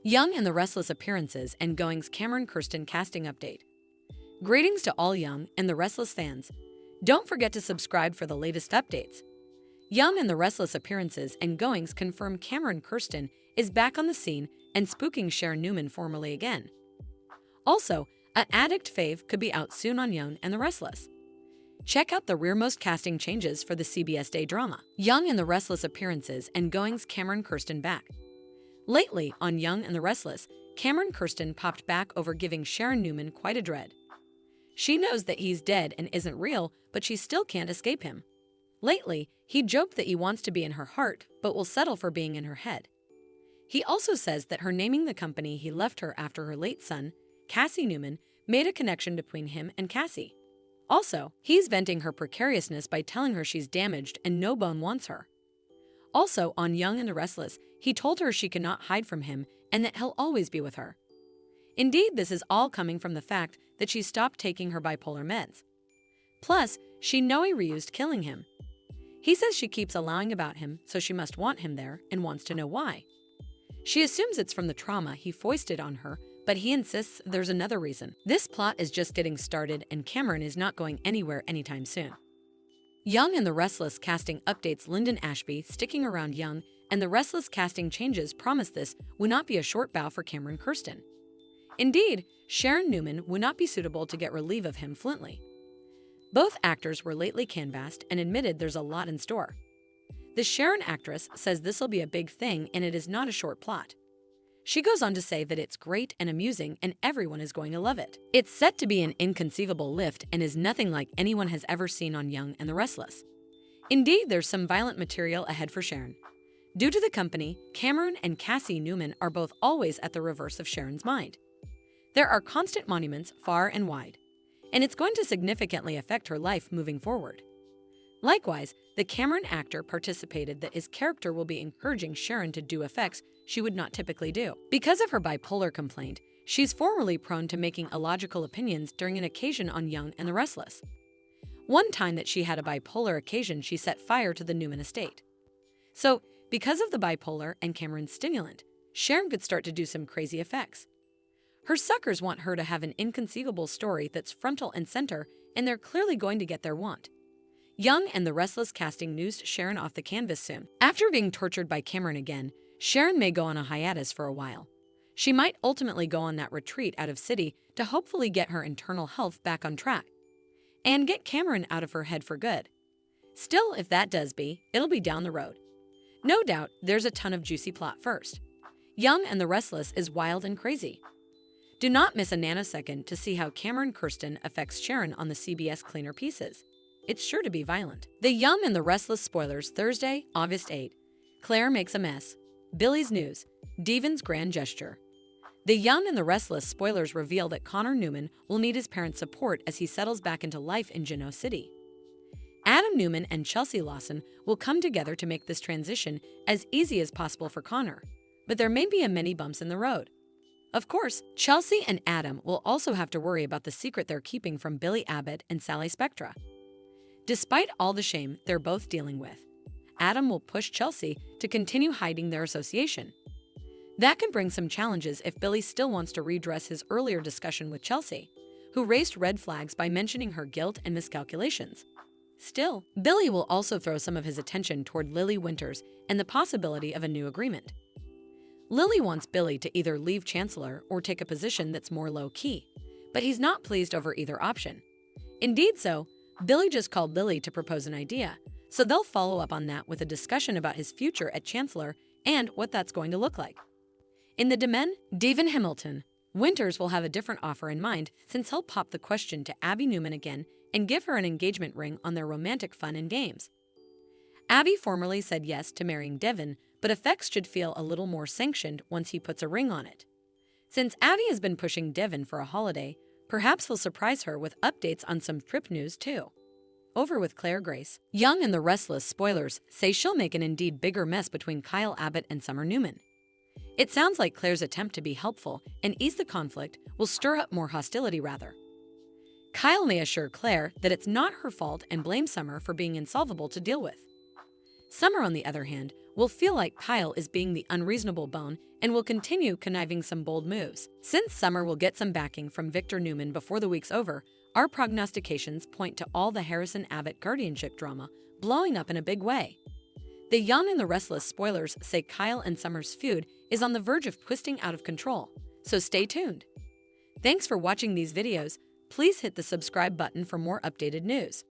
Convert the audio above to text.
Young and the Restless appearances and goings Cameron Kirsten casting update. Greetings to all Young and the Restless fans. Don't forget to subscribe for the latest updates. Young and the Restless appearances and goings confirm Cameron Kirsten is back on the scene and spooking Sharon Newman formally again. Also, an addict fave could be out soon on Young and the Restless. Check out the rearmost casting changes for the CBS Day drama. Young and the Restless appearances and goings Cameron Kirsten back. Lately, on Young and the Restless, Cameron Kirsten popped back over giving Sharon Newman quite a dread. She knows that he's dead and isn't real, but she still can't escape him. Lately, he joked that he wants to be in her heart, but will settle for being in her head. He also says that her naming the company he left her after her late son, Cassie Newman, made a connection between him and Cassie. Also, he's venting her precariousness by telling her she's damaged and no bone wants her. Also, on Young and the Restless, he told her she cannot hide from him and that he'll always be with her. Indeed, this is all coming from the fact that she stopped taking her bipolar meds. Plus, she knows he reused killing him. He says she keeps allowing about him, so she must want him there and wants to know why. She assumes it's from the trauma he foisted on her, but he insists there's another reason. This plot is just getting started and Cameron is not going anywhere anytime soon. Young and the Restless casting updates. Lyndon Ashby sticking around. Young and the Restless casting changes promise this would not be a short bow for Cameron Kirsten. Indeed, Sharon Newman would not be suitable to get relief of him fluently. Both actors were lately canvassed and admitted there's a lot in store. The Sharon actress says this'll be a big thing and it is not a short plot. She goes on to say that it's great and amusing and everyone is going to love it. It's set to be an inconceivable lift and is nothing like anyone has ever seen on Young and the Restless. Indeed, there's some violent material ahead for Sharon. Due to the company, Cameron and Cassie Newman are both always at the reverse of Sharon's mind. There are constant monuments far and wide, and it's going to significantly affect her life moving forward. Likewise, the Cameron actor participated that his character will be encouraging Sharon to do effects she would not typically do. Because of her bipolar complaint, she's formerly prone to making illogical opinions during an occasion on Young and the Restless. One time that she had a bipolar occasion, she set fire to the Newman estate. So, because of the bipolar and Cameron's stimulant, Sharon could start to do some crazy effects. Her suckers want her to have an inconceivable story that's frontal and center, and they're clearly going to get their want. Young and the Restless casting news Sharon off the canvas soon. After being tortured by Cameron again, Sharon may go on a hiatus for a while. She might ultimately go on that retreat out of city to hopefully get her internal health back on track and get Cameron out of her head for good. Still, if that does be, it'll be down the road. No doubt, there's a ton of juicy plot first. Young and the Restless is wild and crazy. Do not miss a nanosecond to see how Cameron Kirsten affects Sharon on the CBS Cleaner Pieces. It's sure to be violent. The Young and the Restless spoilers. Thursday, August 8. Claire makes a mess. Billy's news. Devon's grand gesture. The Young and the Restless spoilers reveal that Connor Newman will need his parents' support as he settles back into life in Genoa City. Adam Newman and Chelsea Lawson will come together to make this transition as easy as possible for Connor, but there may be many bumps in the road. Of course, Chelsea and Adam will also have to worry about the secret they're keeping from Billy Abbott and Sally Spectra. Despite all the shame they're both dealing with, Adam will push Chelsea to continue hiding their association. That could bring some challenges if Billy still wants to redress his earlier discussion with Chelsea, who raised red flags by mentioning her guilt and miscalculations. Still, Billy will also throw some of his attention toward Lily Winters and the possibility of a new agreement. Lily wants Billy to either leave Chancellor or take a position that's more low-key, but he's not pleased over either option. Indeed so, Billy just called Lily to propose an idea, so they'll follow up on that with a discussion about his future at Chancellor and what that's going to look like. In the Demen, Devon Hamilton, Winters will have a different offer in mind since he'll pop the question to Abby Newman again and give her an engagement ring on their romantic fun and games. Abby formerly said yes to marrying Devon, but effects should feel a little more sanctioned once he puts a ring on it. Since Abby has been pushing Devon for a holiday, perhaps he'll surprise her with updates on some trip news too. Over with Claire Grace. Young and the Restless spoilers say she'll make an indeed bigger mess between Kyle Abbott and Summer Newman. It sounds like Claire's attempt to be helpful and ease the conflict will stir up more hostility rather. Kyle may assure Claire that it's not her fault and blame Summer for being insolvable to deal with. Summer, on the other hand, will feel like Kyle is being the unreasonable bone and will continue conniving some bold moves. Since Summer will get some backing from Victor Newman before the week's over, our prognostications point to all the Harrison Abbott guardianship drama blowing up in a big way. The Young and the Restless spoilers say Kyle and Summer's feud is on the verge of twisting out of control, so stay tuned. Thanks for watching these videos. Please hit the subscribe button for more updated news.